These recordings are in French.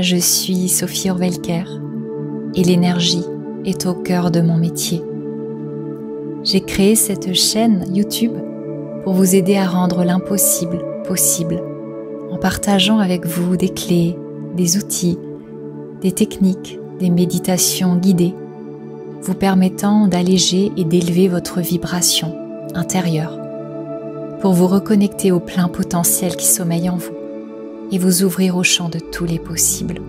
je suis Sophie Urvelker et l'énergie est au cœur de mon métier. J'ai créé cette chaîne YouTube pour vous aider à rendre l'impossible possible en partageant avec vous des clés, des outils, des techniques, des méditations guidées vous permettant d'alléger et d'élever votre vibration intérieure pour vous reconnecter au plein potentiel qui sommeille en vous et vous ouvrir au champ de tous les possibles.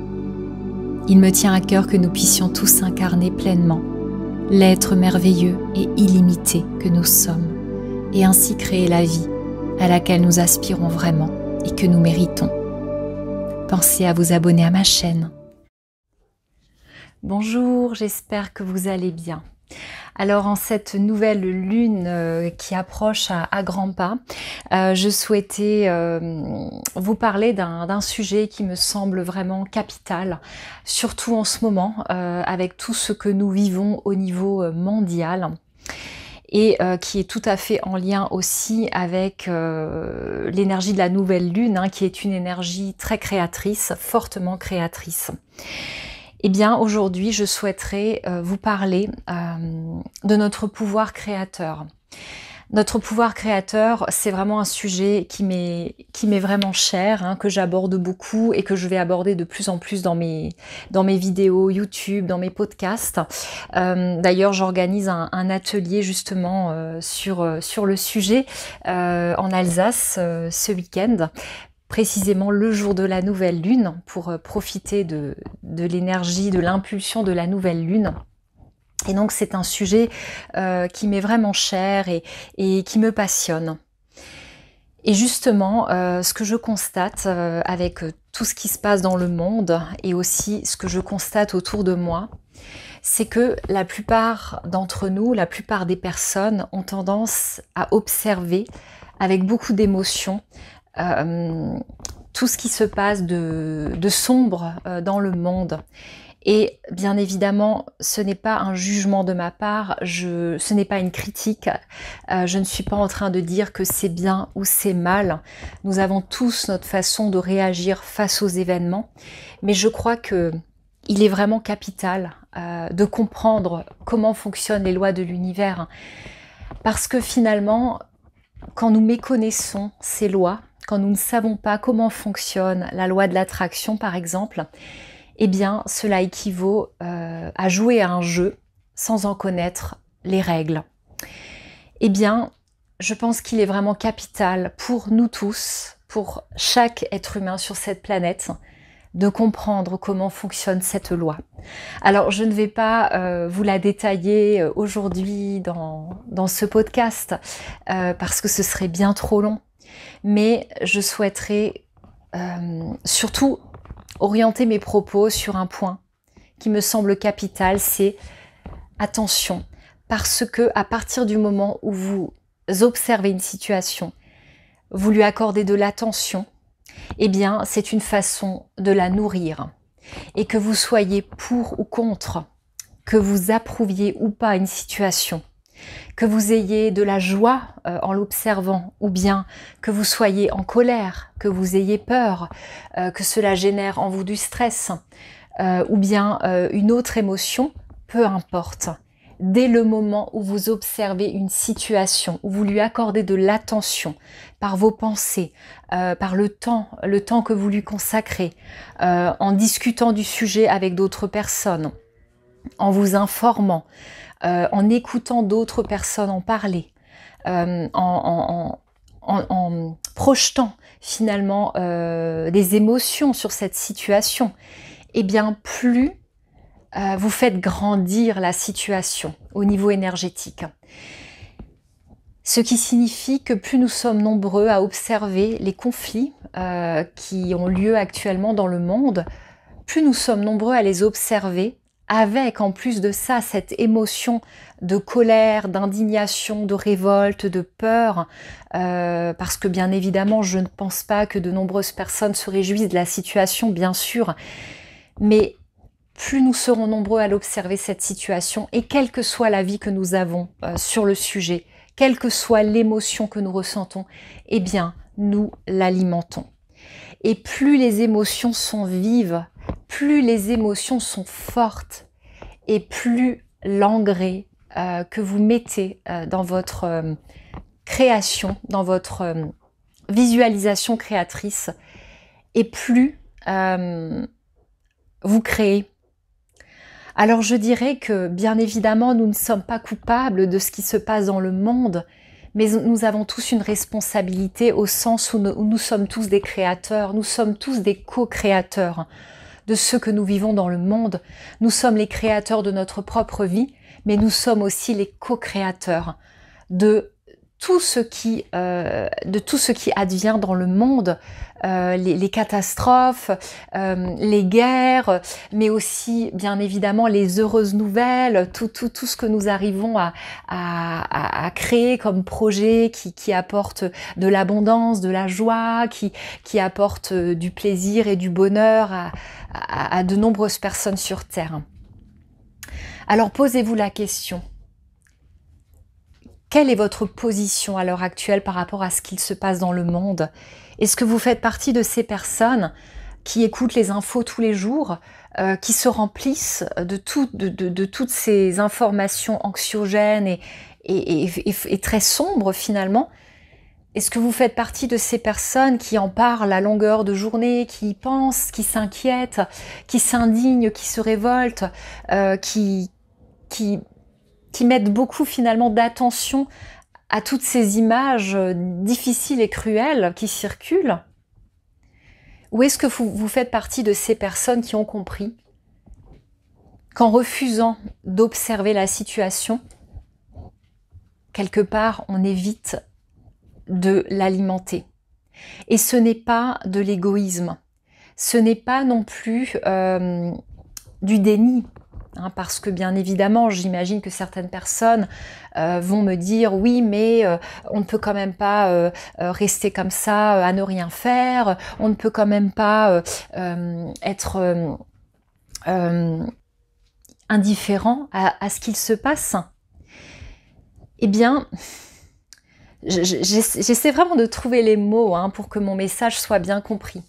Il me tient à cœur que nous puissions tous incarner pleinement l'être merveilleux et illimité que nous sommes et ainsi créer la vie à laquelle nous aspirons vraiment et que nous méritons. Pensez à vous abonner à ma chaîne. Bonjour, j'espère que vous allez bien. Alors en cette nouvelle lune qui approche à grands pas, je souhaitais vous parler d'un sujet qui me semble vraiment capital, surtout en ce moment avec tout ce que nous vivons au niveau mondial et qui est tout à fait en lien aussi avec l'énergie de la nouvelle lune, qui est une énergie très créatrice, fortement créatrice. Eh bien, aujourd'hui, je souhaiterais vous parler de notre pouvoir créateur. Notre pouvoir créateur, c'est vraiment un sujet qui m'est vraiment cher, que j'aborde beaucoup et que je vais aborder de plus en plus dans mes vidéos YouTube, dans mes podcasts. D'ailleurs, j'organise un atelier justement sur le sujet en Alsace ce week-end. Précisément le jour de la nouvelle lune pour profiter de l'énergie, de l'impulsion de la nouvelle lune. Et donc c'est un sujet qui m'est vraiment cher et qui me passionne. Et justement, ce que je constate avec tout ce qui se passe dans le monde et aussi ce que je constate autour de moi, c'est que la plupart d'entre nous, la plupart des personnes ont tendance à observer avec beaucoup d'émotion tout ce qui se passe de sombre dans le monde. Et bien évidemment, ce n'est pas un jugement de ma part, ce n'est pas une critique, je ne suis pas en train de dire que c'est bien ou c'est mal. Nous avons tous notre façon de réagir face aux événements, mais je crois que il est vraiment capital de comprendre comment fonctionnent les lois de l'univers, parce que finalement, quand nous méconnaissons ces lois, quand nous ne savons pas comment fonctionne la loi de l'attraction par exemple, eh bien cela équivaut à jouer à un jeu sans en connaître les règles. Eh bien, je pense qu'il est vraiment capital pour nous tous, pour chaque être humain sur cette planète, de comprendre comment fonctionne cette loi. Alors, je ne vais pas vous la détailler aujourd'hui dans ce podcast, parce que ce serait bien trop long. Mais je souhaiterais surtout orienter mes propos sur un point qui me semble capital, c'est attention, parce que à partir du moment où vous observez une situation, vous lui accordez de l'attention, eh bien c'est une façon de la nourrir. Et que vous soyez pour ou contre, que vous approuviez ou pas une situation, que vous ayez de la joie en l'observant, ou bien que vous soyez en colère, que vous ayez peur, que cela génère en vous du stress, ou bien une autre émotion, peu importe. Dès le moment où vous observez une situation, où vous lui accordez de l'attention par vos pensées, par le temps que vous lui consacrez, en discutant du sujet avec d'autres personnes, en vous informant, en écoutant d'autres personnes en parler, en projetant finalement des émotions sur cette situation, eh bien plus vous faites grandir la situation au niveau énergétique. Ce qui signifie que plus nous sommes nombreux à observer les conflits qui ont lieu actuellement dans le monde, plus nous sommes nombreux à les observer avec en plus de ça cette émotion de colère, d'indignation, de révolte, de peur, parce que bien évidemment je ne pense pas que de nombreuses personnes se réjouissent de la situation, bien sûr, mais plus nous serons nombreux à l'observer cette situation, et quelle que soit la vie que nous avons sur le sujet, quelle que soit l'émotion que nous ressentons, eh bien nous l'alimentons. Et plus les émotions sont vives, plus les émotions sont fortes et plus l'engrais que vous mettez dans votre création, dans votre visualisation créatrice, et plus vous créez. Alors je dirais que bien évidemment nous ne sommes pas coupables de ce qui se passe dans le monde, mais nous avons tous une responsabilité au sens où nous sommes tous des créateurs, nous sommes tous des co-créateurs de ce que nous vivons dans le monde. Nous sommes les créateurs de notre propre vie, mais nous sommes aussi les co-créateurs de tout ce qui advient dans le monde, les catastrophes, les guerres, mais aussi bien évidemment les heureuses nouvelles, tout ce que nous arrivons à créer comme projet qui apporte de l'abondance, de la joie, qui apporte du plaisir et du bonheur à de nombreuses personnes sur Terre. Alors posez-vous la question. Quelle est votre position à l'heure actuelle par rapport à ce qu'il se passe dans le monde? Est-ce que vous faites partie de ces personnes qui écoutent les infos tous les jours, qui se remplissent de toutes ces informations anxiogènes et très sombres finalement? Est-ce que vous faites partie de ces personnes qui en parlent à longueur de journée, qui y pensent, qui s'inquiètent, qui s'indignent, qui se révoltent, qui mettent beaucoup finalement d'attention à toutes ces images difficiles et cruelles qui circulent? Ou est-ce que vous faites partie de ces personnes qui ont compris qu'en refusant d'observer la situation, quelque part on évite de l'alimenter? Et ce n'est pas de l'égoïsme, ce n'est pas non plus du déni. Parce que bien évidemment, j'imagine que certaines personnes vont me dire oui, mais on ne peut quand même pas rester comme ça à ne rien faire, on ne peut quand même pas être indifférent à ce qu'il se passe. Eh bien, j'essaie vraiment de trouver les mots pour que mon message soit bien compris.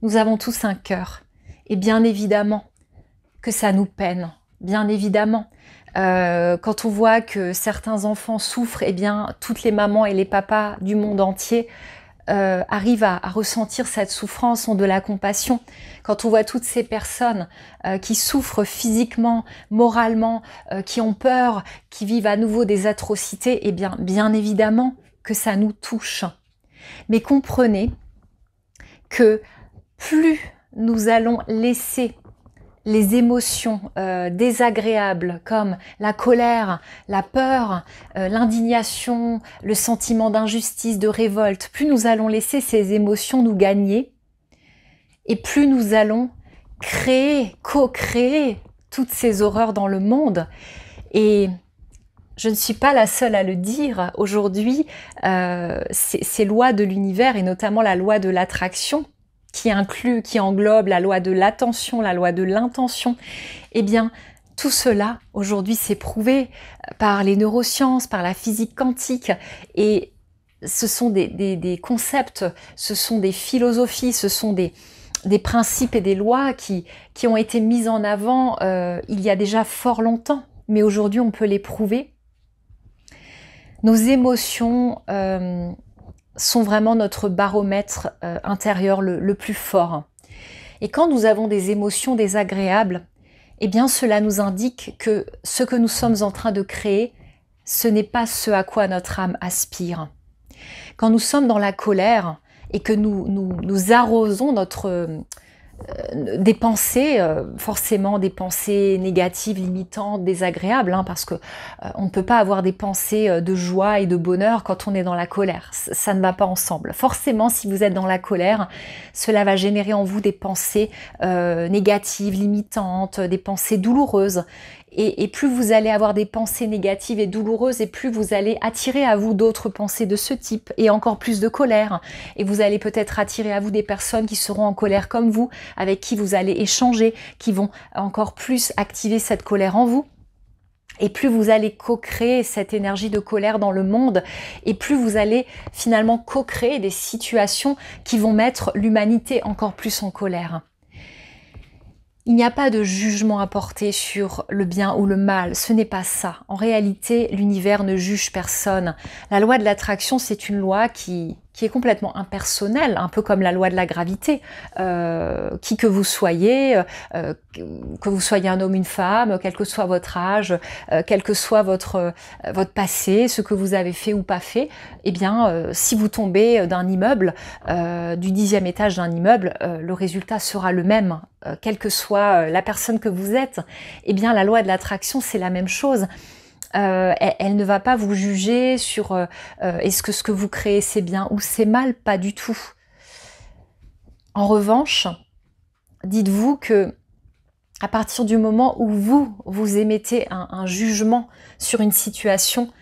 Nous avons tous un cœur, et bien évidemment, que ça nous peine, bien évidemment. Quand on voit que certains enfants souffrent, eh bien, toutes les mamans et les papas du monde entier arrivent à ressentir cette souffrance, ont de la compassion. Quand on voit toutes ces personnes qui souffrent physiquement, moralement, qui ont peur, qui vivent à nouveau des atrocités, eh bien, bien évidemment que ça nous touche. Mais comprenez que plus nous allons laisser les émotions désagréables comme la colère, la peur, l'indignation, le sentiment d'injustice, de révolte, plus nous allons laisser ces émotions nous gagner et plus nous allons créer, co-créer toutes ces horreurs dans le monde. Et je ne suis pas la seule à le dire. Aujourd'hui, ces lois de l'univers et notamment la loi de l'attraction qui englobe la loi de l'attention, la loi de l'intention, eh bien, tout cela, aujourd'hui, c'est prouvé par les neurosciences, par la physique quantique, et ce sont des concepts, ce sont des philosophies, ce sont des principes et des lois qui ont été mis en avant il y a déjà fort longtemps, mais aujourd'hui, on peut les prouver. Nos émotions sont vraiment notre baromètre intérieur le plus fort. Et quand nous avons des émotions désagréables, eh bien cela nous indique que ce que nous sommes en train de créer, ce n'est pas ce à quoi notre âme aspire. Quand nous sommes dans la colère et que nous arrosons des pensées, forcément des pensées négatives, limitantes, désagréables, parce que on ne peut pas avoir des pensées de joie et de bonheur quand on est dans la colère. Ça ne va pas ensemble. Forcément, si vous êtes dans la colère, cela va générer en vous des pensées négatives, limitantes, des pensées douloureuses. Et plus vous allez avoir des pensées négatives et douloureuses, et plus vous allez attirer à vous d'autres pensées de ce type, et encore plus de colère. Et vous allez peut-être attirer à vous des personnes qui seront en colère comme vous, avec qui vous allez échanger, qui vont encore plus activer cette colère en vous. Et plus vous allez co-créer cette énergie de colère dans le monde, et plus vous allez finalement co-créer des situations qui vont mettre l'humanité encore plus en colère. Il n'y a pas de jugement à porter sur le bien ou le mal, ce n'est pas ça. En réalité, l'univers ne juge personne. La loi de l'attraction, c'est une loi qui est complètement impersonnelle, un peu comme la loi de la gravité. Qui que vous soyez un homme, une femme, quel que soit votre âge, quel que soit votre passé, ce que vous avez fait ou pas fait, eh bien, si vous tombez d'un immeuble, du 10e étage d'un immeuble, le résultat sera le même. Quelle que soit la personne que vous êtes, eh bien la loi de l'attraction c'est la même chose. Elle ne va pas vous juger sur est-ce que ce que vous créez c'est bien ou c'est mal, pas du tout. En revanche, dites-vous que à partir du moment où vous émettez un jugement sur une situation,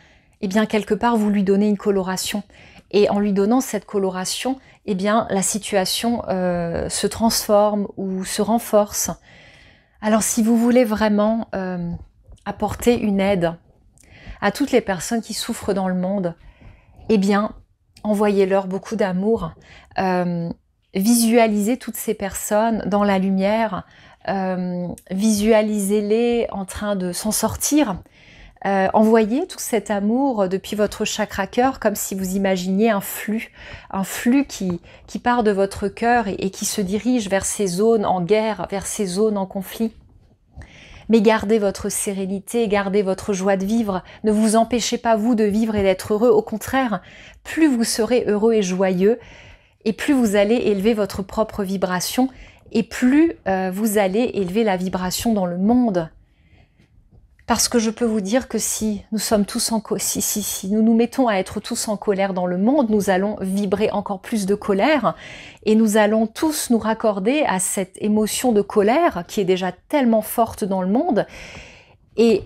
eh bien quelque part vous lui donnez une coloration. Et en lui donnant cette coloration, eh bien la situation se transforme ou se renforce. Alors si vous voulez vraiment apporter une aide à toutes les personnes qui souffrent dans le monde, eh bien envoyez-leur beaucoup d'amour. Visualisez toutes ces personnes dans la lumière. Visualisez-les en train de s'en sortir. Envoyez tout cet amour depuis votre chakra cœur comme si vous imaginiez un flux qui part de votre cœur et qui se dirige vers ces zones en guerre, vers ces zones en conflit. Mais gardez votre sérénité, gardez votre joie de vivre. Ne vous empêchez pas vous de vivre et d'être heureux. Au contraire, plus vous serez heureux et joyeux, et plus vous allez élever votre propre vibration, et plus vous allez élever la vibration dans le monde. Parce que je peux vous dire que si nous sommes tous si nous nous mettons à être tous en colère dans le monde, nous allons vibrer encore plus de colère et nous allons tous nous raccorder à cette émotion de colère qui est déjà tellement forte dans le monde. Et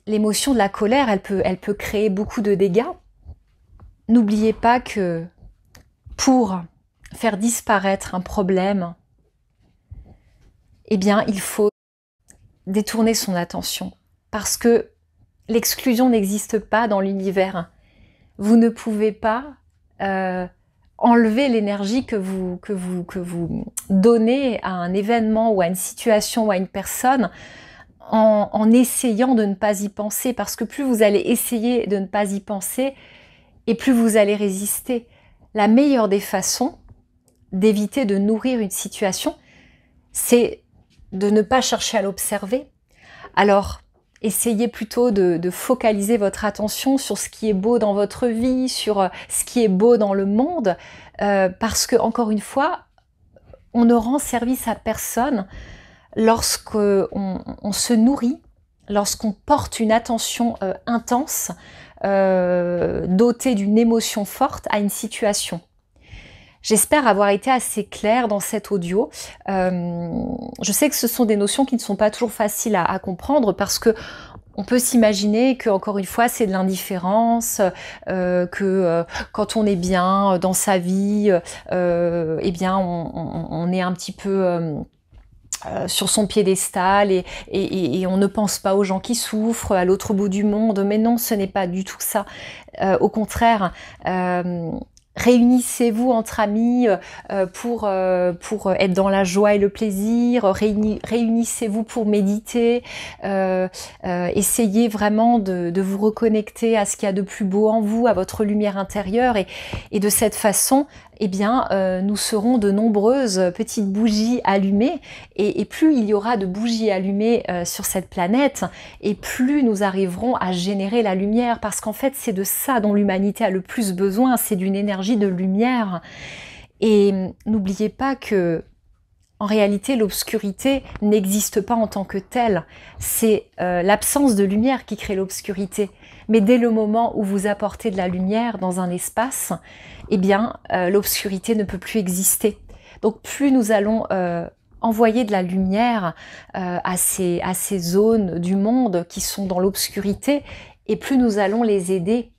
l'émotion de la colère, elle peut créer beaucoup de dégâts. N'oubliez pas que pour faire disparaître un problème, eh bien, il faut détourner son attention. Parce que l'exclusion n'existe pas dans l'univers. Vous ne pouvez pas enlever l'énergie que vous donnez à un événement ou à une situation ou à une personne en essayant de ne pas y penser. Parce que plus vous allez essayer de ne pas y penser, et plus vous allez résister. La meilleure des façons d'éviter de nourrir une situation, c'est de ne pas chercher à l'observer. Alors, essayez plutôt de focaliser votre attention sur ce qui est beau dans votre vie, sur ce qui est beau dans le monde, parce que, encore une fois, on ne rend service à personne lorsqu'on se nourrit, lorsqu'on porte une attention intense, dotée d'une émotion forte à une situation. J'espère avoir été assez claire dans cet audio. Je sais que ce sont des notions qui ne sont pas toujours faciles à comprendre parce que on peut s'imaginer que, encore une fois, c'est de l'indifférence, que quand on est bien dans sa vie, eh bien, on est un petit peu sur son piédestal et on ne pense pas aux gens qui souffrent à l'autre bout du monde. Mais non, ce n'est pas du tout ça. Au contraire, réunissez-vous entre amis pour être dans la joie et le plaisir, réunissez-vous pour méditer, essayez vraiment de vous reconnecter à ce qu'il y a de plus beau en vous, à votre lumière intérieure et de cette façon, eh bien, nous serons de nombreuses petites bougies allumées et plus il y aura de bougies allumées sur cette planète et plus nous arriverons à générer la lumière parce qu'en fait, c'est de ça dont l'humanité a le plus besoin, c'est d'une énergie de lumière. Et n'oubliez pas que en réalité, l'obscurité n'existe pas en tant que telle. C'est l'absence de lumière qui crée l'obscurité. Mais dès le moment où vous apportez de la lumière dans un espace, eh bien, l'obscurité ne peut plus exister. Donc, plus nous allons envoyer de la lumière à ces zones du monde qui sont dans l'obscurité, et plus nous allons les aider.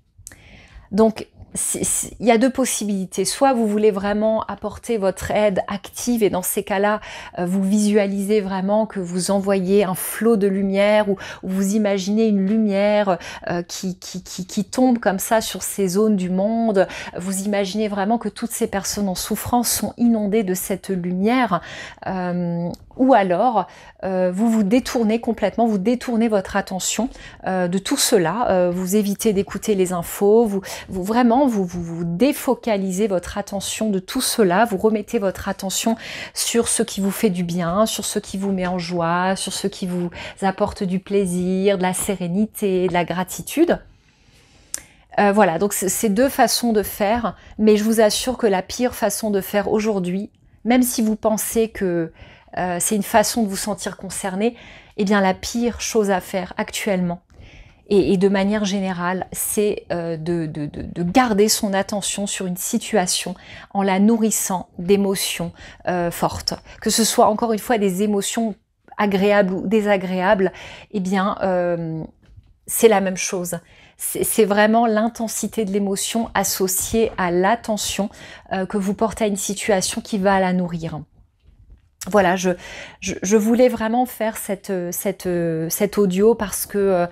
Donc, il y a deux possibilités. Soit vous voulez vraiment apporter votre aide active et dans ces cas-là, vous visualisez vraiment que vous envoyez un flot de lumière ou vous imaginez une lumière qui tombe comme ça sur ces zones du monde. Vous imaginez vraiment que toutes ces personnes en souffrance sont inondées de cette lumière. ou alors vous vous détournez complètement, vous détournez votre attention de tout cela, vous évitez d'écouter les infos, vous défocalisez votre attention de tout cela, vous remettez votre attention sur ce qui vous fait du bien, sur ce qui vous met en joie, sur ce qui vous apporte du plaisir, de la sérénité, de la gratitude. Voilà, donc c'est deux façons de faire, mais je vous assure que la pire façon de faire aujourd'hui, même si vous pensez que c'est une façon de vous sentir concerné, eh bien la pire chose à faire actuellement, et de manière générale, c'est de garder son attention sur une situation en la nourrissant d'émotions fortes. Que ce soit encore une fois des émotions agréables ou désagréables, eh bien c'est la même chose. C'est vraiment l'intensité de l'émotion associée à l'attention que vous portez à une situation qui va la nourrir. Voilà, je voulais vraiment faire cet audio parce que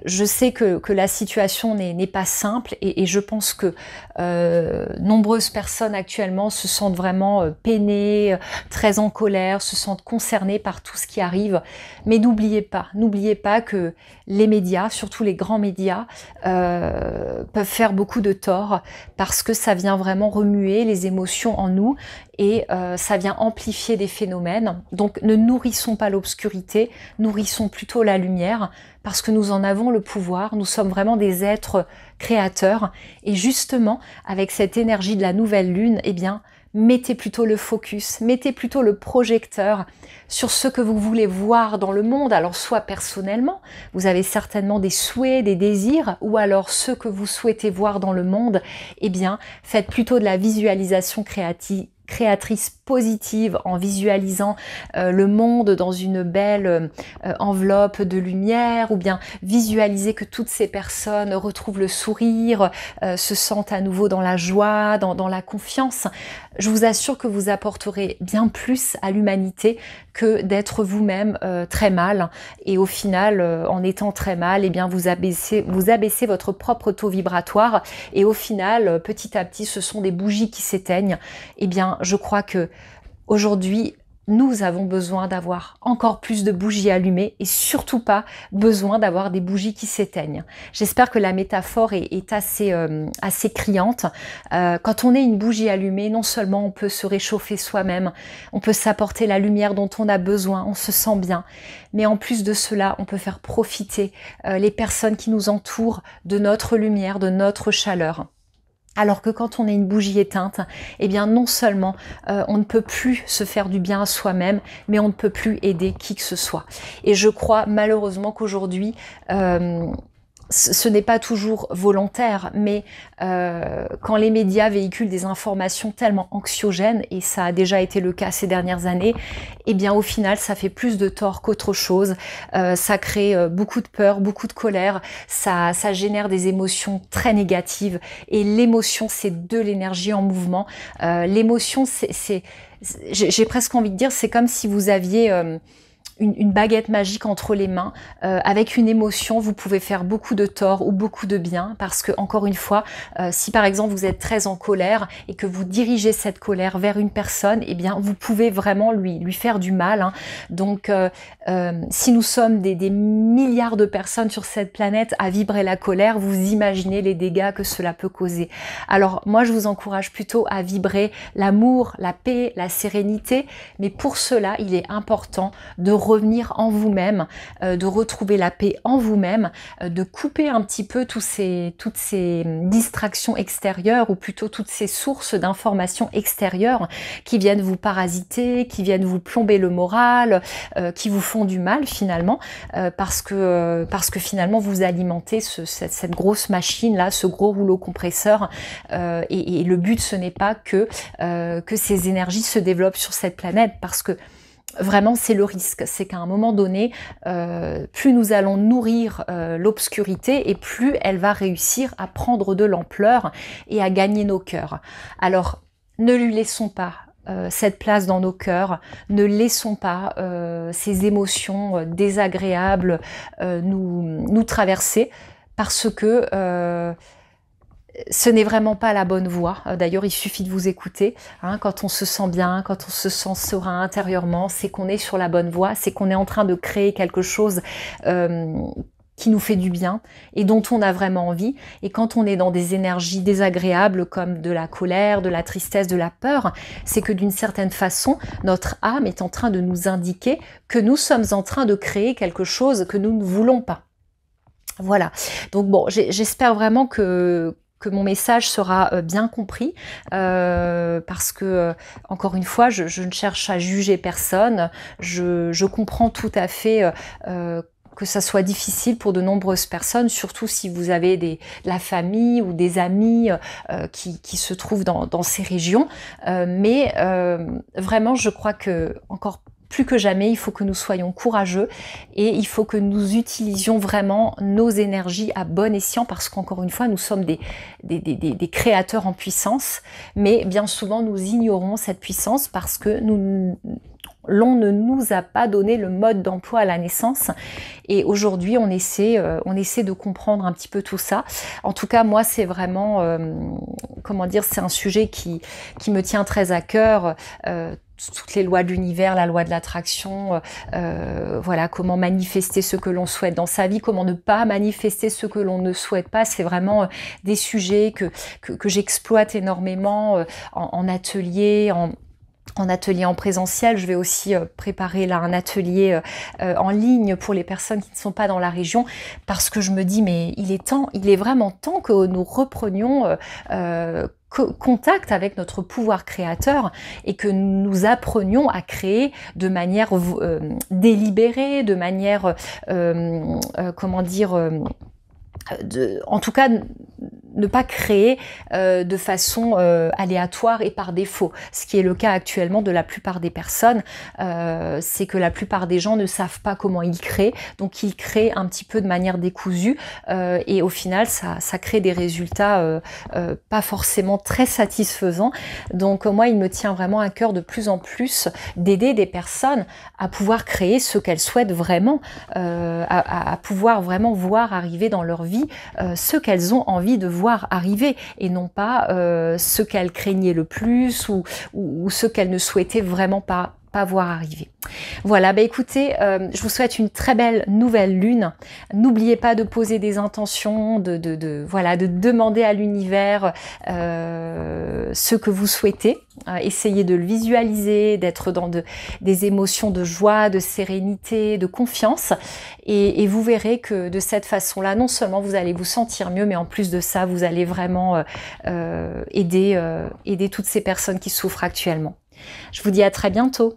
je sais que la situation n'est pas simple et je pense que nombreuses personnes actuellement se sentent vraiment peinées, très en colère, se sentent concernées par tout ce qui arrive. Mais n'oubliez pas que les médias, surtout les grands médias, peuvent faire beaucoup de tort parce que ça vient vraiment remuer les émotions en nous et ça vient amplifier des phénomènes. Donc ne nourrissons pas l'obscurité, nourrissons plutôt la lumière, parce que nous en avons le pouvoir, nous sommes vraiment des êtres créateurs, et justement, avec cette énergie de la nouvelle lune, eh bien, mettez plutôt le focus, mettez plutôt le projecteur sur ce que vous voulez voir dans le monde. Alors soit personnellement, vous avez certainement des souhaits, des désirs, ou alors ce que vous souhaitez voir dans le monde, eh bien, faites plutôt de la visualisation créatrice positive en visualisant le monde dans une belle enveloppe de lumière, ou bien visualiser que toutes ces personnes retrouvent le sourire, se sentent à nouveau dans la joie, dans la confiance. Je vous assure que vous apporterez bien plus à l'humanité que d'être vous-même très mal, et au final en étant très mal, eh bien vous abaissez votre propre taux vibratoire, et au final petit à petit ce sont des bougies qui s'éteignent. Eh bien je crois que aujourd'hui nous avons besoin d'avoir encore plus de bougies allumées et surtout pas besoin d'avoir des bougies qui s'éteignent. J'espère que la métaphore est assez criante. Quand on est une bougie allumée, non seulement on peut se réchauffer soi-même, on peut s'apporter la lumière dont on a besoin, on se sent bien, mais en plus de cela, on peut faire profiter les personnes qui nous entourent de notre lumière, de notre chaleur. Alors que quand on est une bougie éteinte, eh bien non seulement on ne peut plus se faire du bien à soi-même, mais on ne peut plus aider qui que ce soit. Et je crois malheureusement qu'aujourd'hui, ce n'est pas toujours volontaire, mais quand les médias véhiculent des informations tellement anxiogènes, et ça a déjà été le cas ces dernières années, eh bien au final ça fait plus de tort qu'autre chose. Ça crée beaucoup de peur, beaucoup de colère, ça génère des émotions très négatives, et l'émotion c'est de l'énergie en mouvement. L'émotion j'ai presque envie de dire, c'est comme si vous aviez une baguette magique entre les mains. Avec une émotion, vous pouvez faire beaucoup de tort ou beaucoup de bien, parce que encore une fois, si par exemple vous êtes très en colère et que vous dirigez cette colère vers une personne, eh bien vous pouvez vraiment lui faire du mal, hein. Donc si nous sommes des milliards de personnes sur cette planète à vibrer la colère, vous imaginez les dégâts que cela peut causer. Alors moi je vous encourage plutôt à vibrer l'amour, la paix, la sérénité, mais pour cela il est important de revenir en vous-même, de retrouver la paix en vous-même, de couper un petit peu toutes ces distractions extérieures, ou plutôt toutes ces sources d'informations extérieures qui viennent vous parasiter, qui viennent vous plomber le moral, qui vous font du mal finalement, parce que finalement vous alimentez cette grosse machine là, ce gros rouleau compresseur, et le but ce n'est pas que ces énergies se développent sur cette planète, parce que vraiment, c'est le risque, c'est qu'à un moment donné, plus nous allons nourrir l'obscurité, et plus elle va réussir à prendre de l'ampleur et à gagner nos cœurs. Alors, ne lui laissons pas cette place dans nos cœurs, ne laissons pas ces émotions désagréables nous traverser, parce que ce n'est vraiment pas la bonne voie. D'ailleurs, il suffit de vous écouter. Hein, quand on se sent bien, quand on se sent serein intérieurement, c'est qu'on est sur la bonne voie, c'est qu'on est en train de créer quelque chose qui nous fait du bien et dont on a vraiment envie. Et quand on est dans des énergies désagréables comme de la colère, de la tristesse, de la peur, c'est que d'une certaine façon, notre âme est en train de nous indiquer que nous sommes en train de créer quelque chose que nous ne voulons pas. Voilà. Donc bon, j'espère vraiment que mon message sera bien compris, parce que, encore une fois, je ne cherche à juger personne. Je comprends tout à fait que ça soit difficile pour de nombreuses personnes, surtout si vous avez de la famille ou des amis qui se trouvent dans ces régions. Mais vraiment, je crois que encore plus que jamais, il faut que nous soyons courageux et il faut que nous utilisions vraiment nos énergies à bon escient parce qu'encore une fois, nous sommes des créateurs en puissance, mais bien souvent, nous ignorons cette puissance parce que l'on ne nous a pas donné le mode d'emploi à la naissance et aujourd'hui on essaie de comprendre un petit peu tout ça. En tout cas moi c'est vraiment comment dire, c'est un sujet qui me tient très à cœur. Toutes les lois de l'univers, la loi de l'attraction, voilà, comment manifester ce que l'on souhaite dans sa vie, comment ne pas manifester ce que l'on ne souhaite pas, c'est vraiment des sujets que j'exploite énormément en atelier, en atelier en présentiel. Je vais aussi préparer là un atelier en ligne pour les personnes qui ne sont pas dans la région parce que je me dis mais il est vraiment temps que nous reprenions contact avec notre pouvoir créateur et que nous apprenions à créer de manière délibérée, de manière comment dire en tout cas ne pas créer de façon aléatoire et par défaut. Ce qui est le cas actuellement de la plupart des personnes, c'est que la plupart des gens ne savent pas comment ils créent, donc ils créent un petit peu de manière décousue et au final ça crée des résultats pas forcément très satisfaisants. Donc moi il me tient vraiment à cœur de plus en plus d'aider des personnes à pouvoir créer ce qu'elles souhaitent vraiment, à pouvoir vraiment voir arriver dans leur vie ce qu'elles ont envie de voir arriver et non pas ce qu'elles craignaient le plus ou ce qu'elles ne souhaitaient vraiment pas voir arriver. Voilà, bah écoutez, je vous souhaite une très belle nouvelle lune. N'oubliez pas de poser des intentions, voilà, de demander à l'univers ce que vous souhaitez. Essayez de le visualiser, d'être dans des émotions de joie, de sérénité, de confiance. Et vous verrez que de cette façon-là, non seulement vous allez vous sentir mieux, mais en plus de ça, vous allez vraiment aider toutes ces personnes qui souffrent actuellement. Je vous dis à très bientôt.